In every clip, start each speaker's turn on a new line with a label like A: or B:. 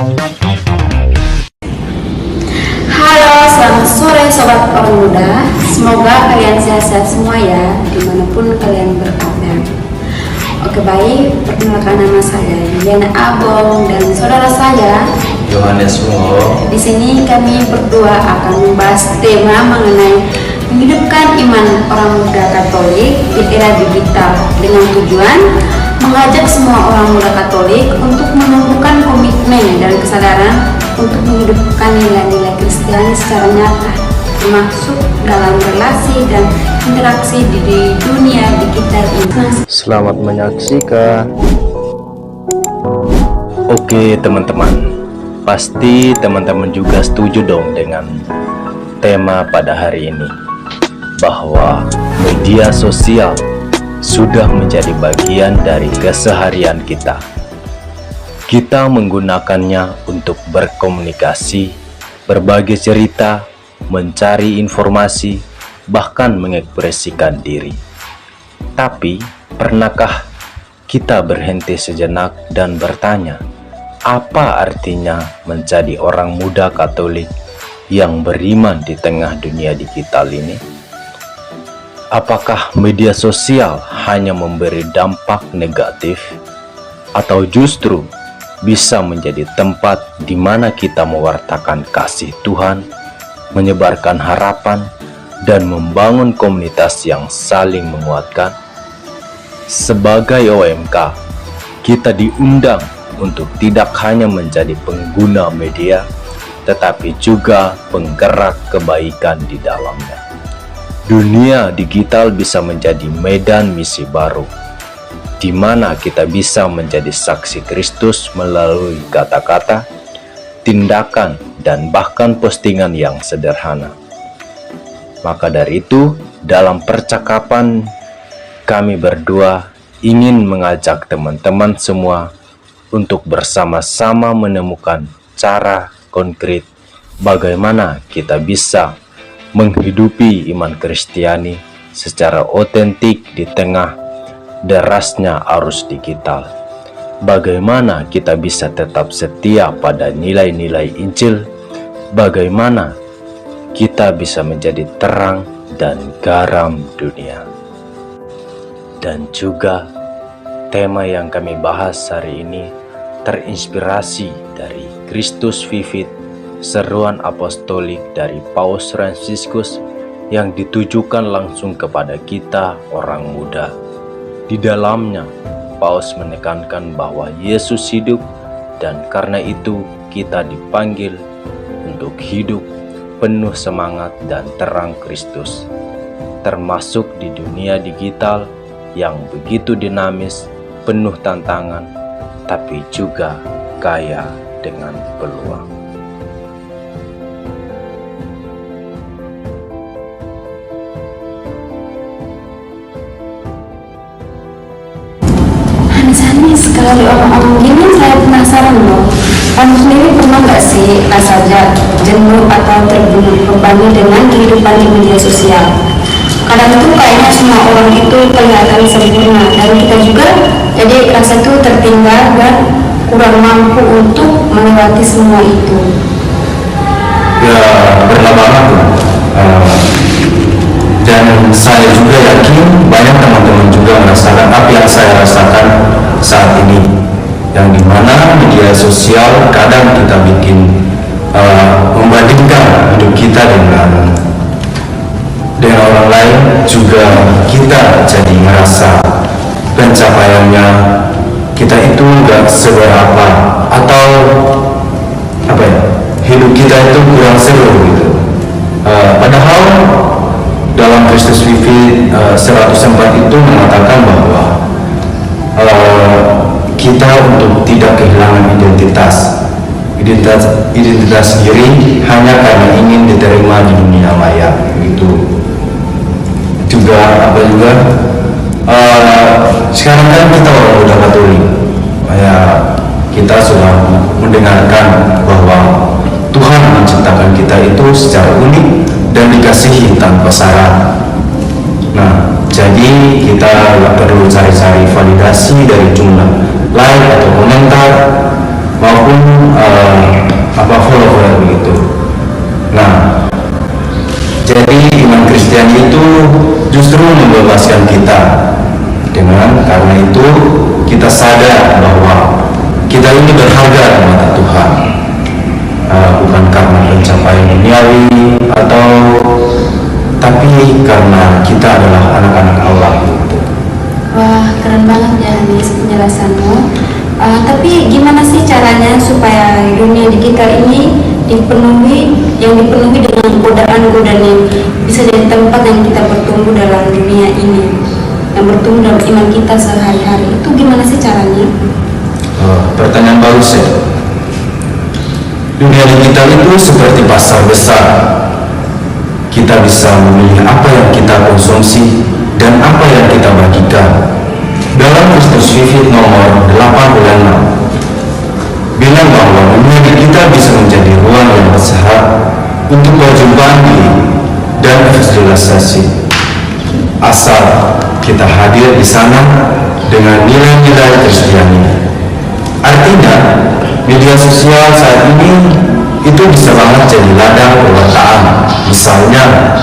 A: Halo, selamat sore Sobat Orang Muda. Semoga kalian sehat-sehat semua ya, dimanapun kalian berada. Oke baik, perkenalkan nama saya Diana Abong dan saudara saya
B: Yohanes Mo.
A: Di sini kami berdua akan membahas tema mengenai menghidupkan iman orang muda Katolik di era digital dengan tujuan mengajak semua orang muda Katolik untuk menumbuhkan komitmen dan kesadaran untuk menghidupkan nilai-nilai Kristiani secara nyata, termasuk dalam relasi dan interaksi di dunia digital ini.
B: Selamat menyaksikan. Oke teman-teman, pasti teman-teman juga setuju dong dengan tema pada hari ini, bahwa media sosial sudah menjadi bagian dari keseharian kita. Kita menggunakannya untuk berkomunikasi, berbagi cerita, mencari informasi, bahkan mengekspresikan diri. Tapi, pernahkah kita berhenti sejenak dan bertanya, apa artinya menjadi orang muda Katolik yang beriman di tengah dunia digital ini? Apakah media sosial hanya memberi dampak negatif, atau justru bisa menjadi tempat di mana kita mewartakan kasih Tuhan, menyebarkan harapan, dan membangun komunitas yang saling menguatkan? Sebagai OMK, kita diundang untuk tidak hanya menjadi pengguna media, tetapi juga penggerak kebaikan di dalamnya. Dunia digital bisa menjadi medan misi baru, di mana kita bisa menjadi saksi Kristus melalui kata-kata, tindakan, dan bahkan postingan yang sederhana. Maka dari itu, dalam percakapan kami berdua ingin mengajak teman-teman semua untuk bersama-sama menemukan cara konkret bagaimana kita bisa menghidupi iman Kristiani secara otentik di tengah derasnya arus digital. Bagaimana kita bisa tetap setia pada nilai-nilai Injil, bagaimana kita bisa menjadi terang dan garam dunia. Dan juga tema yang kami bahas hari ini terinspirasi dari Christus Vivit, seruan apostolik dari Paus Fransiskus yang ditujukan langsung kepada kita orang muda. Di dalamnya, Paus menekankan bahwa Yesus hidup, dan karena itu kita dipanggil untuk hidup penuh semangat dan terang Kristus, termasuk di dunia digital yang begitu dinamis, penuh tantangan, tapi juga kaya dengan peluang.
A: Aneh sekali orang-orang gini, saya penasaran loh. Kamu sendiri pernah nggak sih rasa jenuh atau terbebani dengan kehidupan di media sosial? Kadang tuh kayaknya semua orang itu kelihatan sempurna, dan kita juga jadi rasa tuh tertinggal dan kurang mampu untuk melewati semua itu.
C: Ya, pernah banget tuh. Dan saya juga yakin banyak teman-teman juga merasakan apa yang saya rasakan saat ini, yang dimana media sosial kadang kita bikin membandingkan hidup kita dengan orang lain, juga kita jadi merasa pencapaiannya kita itu gak seberapa, atau apa ya, hidup kita itu kurang seru gitu. Padahal dalam Christus Vivit 104 itu mengatakan bahwa kita untuk tidak kehilangan identitas diri hanya karena ingin diterima di dunia maya gitu. Juga sekarang kan kita orang muda Katolik, ya, kita sudah mendengarkan bahwa Tuhan menciptakan kita itu secara unik dan dikasihi tanpa syarat. Nah, jadi kita nggak perlu cari-cari validasi dari jumlah like atau komentar maupun follower begitu. Nah, jadi iman Kristiani itu justru membebaskan kita. Karena itu kita sadar bahwa kita ini berharga di mata Tuhan, bukan karena pencapaian duniawi tapi karena kita adalah anak-anak Allah gitu.
A: Wah, keren banget ya Hanis penjelasanmu. Tapi gimana sih caranya supaya dunia digital ini dipenuhi dengan godaan-godaan yang bisa jadi tempat yang kita bertumbuh dalam dunia ini, yang bertumbuh dalam iman kita sehari-hari. Itu gimana sih caranya?
C: Pertanyaan bagus ya. Dunia digital itu seperti pasar besar. Kita bisa memilih apa yang kita konsumsi dan apa yang kita bagikan. Dalam Kristus Vivit nomor 86 bilang bahwa dunia digital bisa menjadi ruang yang sehat untuk perjumpaan diri dan sosialisasi, asal kita hadir di sana dengan nilai-nilai Kristiani. Artinya, media sosial saat ini itu bisa banget jadi ladang pewartaan. Misalnya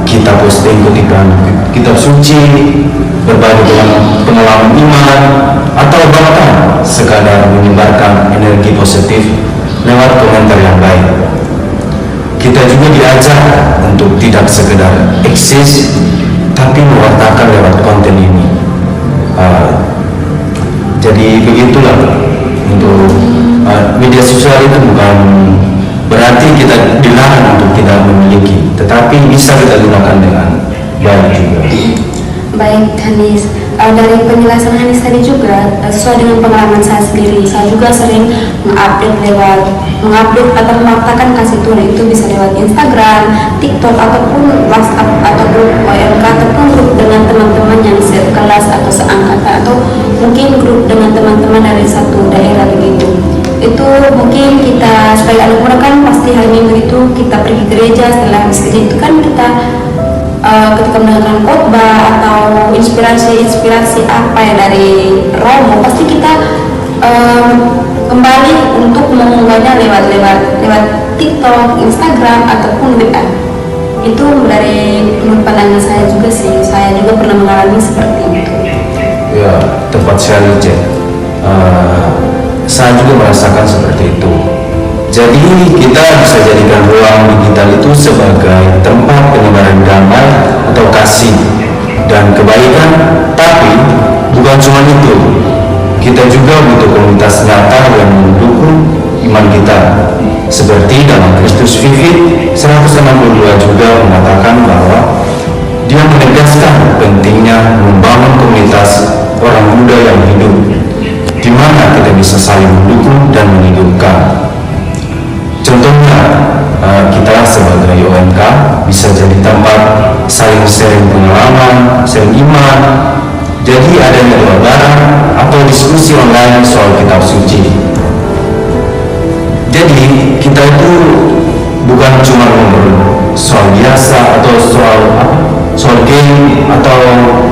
C: kita posting kutipan kitab suci, berbagi dengan pengalaman iman, atau bahkan sekadar menyebarkan energi positif lewat komentar yang baik. Kita juga diajar untuk tidak sekedar eksis, tapi mewartakan lewat konten ini. Jadi begitulah untuk media sosial itu bukan berarti kita dilarang untuk tidak memiliki, tetapi bisa kita gunakan dengan baik juga.
A: Baik Hanis, dari penjelasan Hanis tadi juga sesuai dengan pengalaman saya sendiri, saya juga sering mengupdate atau memaktakan kasih Tuhan. Itu bisa lewat Instagram, TikTok, ataupun WhatsApp, atau grup OMK, ataupun grup dengan teman-teman yang sekelas atau seangkatan, atau mungkin grup dengan teman-teman dari satu daerah begitu. Itu mungkin kita sebagai anak muda kan pasti hari Minggu itu kita pergi gereja. Setelah habis gereja itu kan kita ketika mendengarkan khotbah atau inspirasi apa ya dari Romo, pasti kita kembali untuk mengunggahnya lewat TikTok, Instagram, ataupun WA. Itu dari menurut pandangan saya juga sih, saya juga pernah mengalami seperti itu.
C: Ya, tepat sekali Cek. Saya juga merasakan seperti itu. Jadi kita bisa jadikan ruang digital itu sebagai tempat penyebaran damai atau kasih dan kebaikan. Tapi bukan cuma itu, kita juga butuh komunitas nyata yang mendukung iman kita. Seperti dalam Kristus Vivit 162 juga mengatakan bahwa dia menegaskan pentingnya membangun komunitas orang muda yang hidup, di mana kita bisa saling mendukung dan menghidupkan. Contohnya, kita sebagai OMK bisa jadi tempat saling sharing pengalaman, sharing iman. Jadi adanya doa bareng atau diskusi online soal kitab suci. Jadi kita itu bukan cuma ngobrol soal biasa atau soal game atau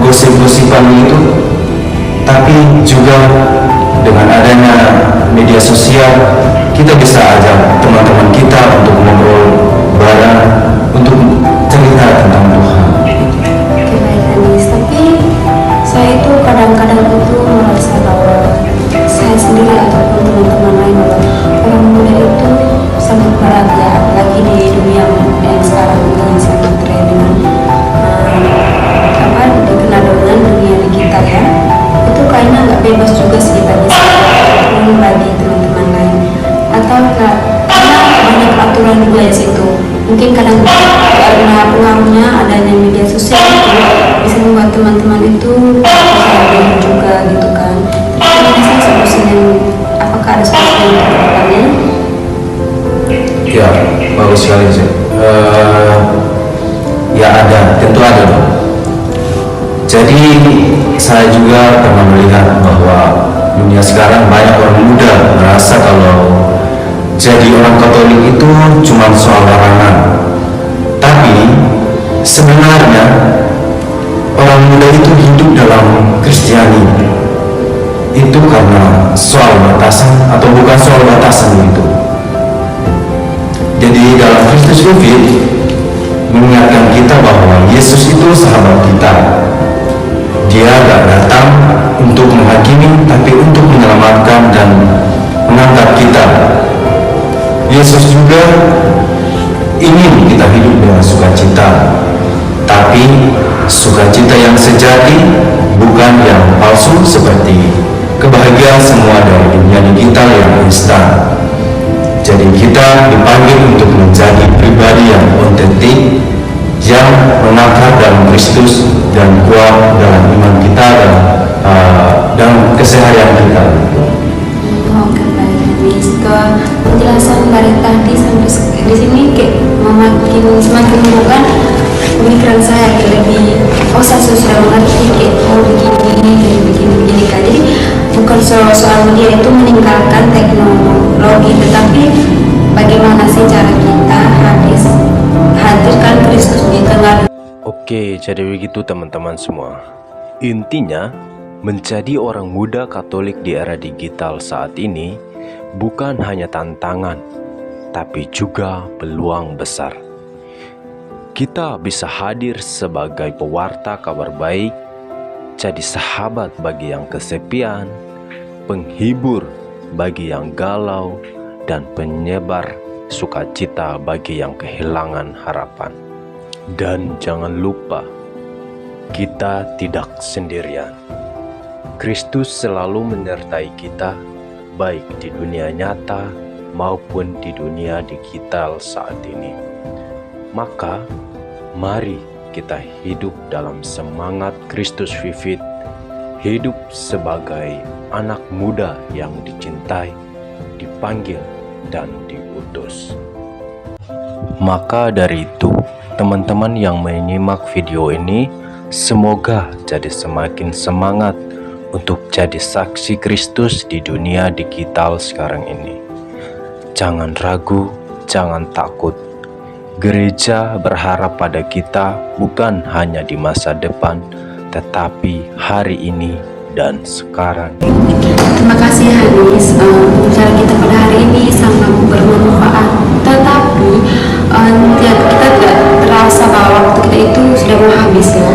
C: gosip-gosipan itu, tapi juga dengan adanya media sosial kita bisa ajak teman-teman kita untuk ngobrol bareng, untuk cerita tentang Tuhan.
A: Oke, baik Hanis, tapi saya itu kadang-kadang itu merasa bahwa saya sendiri ataupun teman-teman lain bahwa orang muda itu sangat berat ya, apalagi di dunia yang sekarang ini yang sangat tren dengan dikenal dengan dunia digital ya. Itu kayaknya nggak bebas juga sih kita bisa bagi teman-teman lain, atau karena banyak aturan juga ya situ. Mungkin kadang karena pengaruhnya adanya media sosial itu bisa membuat teman-teman itu bisa juga gitu kan. Ini sih solusinya, apakah ada solusi yang terdepannya?
C: Ya, bagus sekali sih. Ya ada, tentu ada dong. Jadi saya juga pernah melihat bahwa dunia sekarang banyak orang muda merasa kalau jadi orang Katolik itu cuma soal larangan. Tapi sebenarnya orang muda itu hidup dalam Kristiani. itu karena soal batasan atau bukan soal batasan itu. Jadi dalam Kristus Covid mengingatkan kita bahwa Yesus itu sahabat kita. Dia gak datang untuk menghakimi, tapi untuk menyelamatkan dan mengangkat kita. Yesus juga ingin kita hidup dengan sukacita, tapi sukacita yang sejati, bukan yang palsu seperti kebahagiaan semua dari dunia digital yang instan. Jadi kita dipanggil untuk menjadi pribadi yang otentik, yang mengakar dalam Kristus dan kuat dalam iman kita dan keseharian kita.
A: Oke, baik. Setelah penjelasan dari tadi sampai di sini kayak semakin membuka pemikiran saya kayak lebih saya sudah mengerti kayak begini kan. Jadi bukan soal media itu meninggalkan teknologi, tetapi bagaimana sih cara kita hadirkan Kristus di tengah.
B: Oke, jadi begitu teman-teman semua. Intinya, menjadi orang muda Katolik di era digital saat ini bukan hanya tantangan, tapi juga peluang besar. Kita bisa hadir sebagai pewarta kabar baik, jadi sahabat bagi yang kesepian, penghibur bagi yang galau, dan penyebar sukacita bagi yang kehilangan harapan. Dan jangan lupa, kita tidak sendirian. Kristus selalu menyertai kita, baik di dunia nyata maupun di dunia digital saat ini. Maka, mari kita hidup dalam semangat Kristus Vivit, hidup sebagai anak muda yang dicintai, dipanggil, dan diutus. Maka dari itu, teman-teman yang menyimak video ini, semoga jadi semakin semangat untuk jadi saksi Kristus di dunia digital sekarang ini. Jangan ragu, jangan takut. Gereja berharap pada kita bukan hanya di masa depan, tetapi hari ini dan sekarang.
A: Terima kasih Hanis, bicara kita pada hari ini sangat bermanfaat. Tetapi kita tidak terasa bahwa waktu kita itu sudah mau habis ya.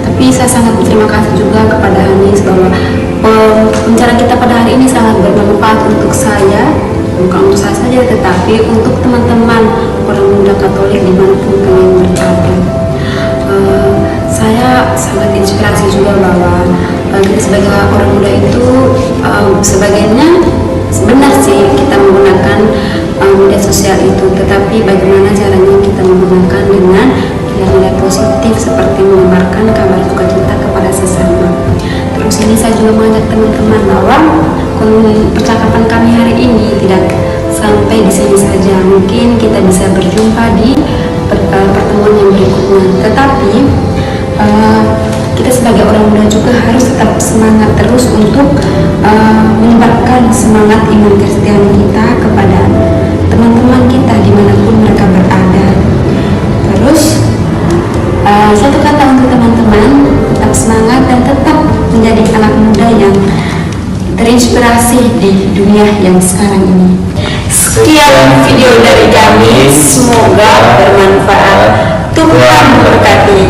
A: Tapi saya sangat berterima kasih juga kepada Hanis bahwa pembicaraan kita pada hari ini sangat bermanfaat untuk saya, bukan untuk saya saja, tetapi untuk teman-teman orang muda Katolik dimanapun kalian berada. Saya sangat inspirasi juga bahwa kita sebagai orang muda itu sebagainya sebenarnya sih kita menggunakan media sosial itu, tetapi bagaimana caranya kita menggunakan dengan nilai-nilai positif seperti menyebarkan kabar sukacita kepada sesama. Terus ini saya juga mengajak teman-teman bahwa percakapan kami hari ini tidak sampai di sini saja. Mungkin kita bisa berjumpa di pertemuan yang berikutnya. Tetapi kita sebagai orang muda juga harus tetap semangat terus untuk menyebarkan semangat iman Kristiani kita kepada teman-teman kita dimanapun mereka berada. Terus satu kata untuk teman-teman, tetap semangat dan tetap menjadi anak muda yang terinspirasi di dunia yang sekarang ini. Sekian video dari kami, semoga bermanfaat. Tuhan memberkati.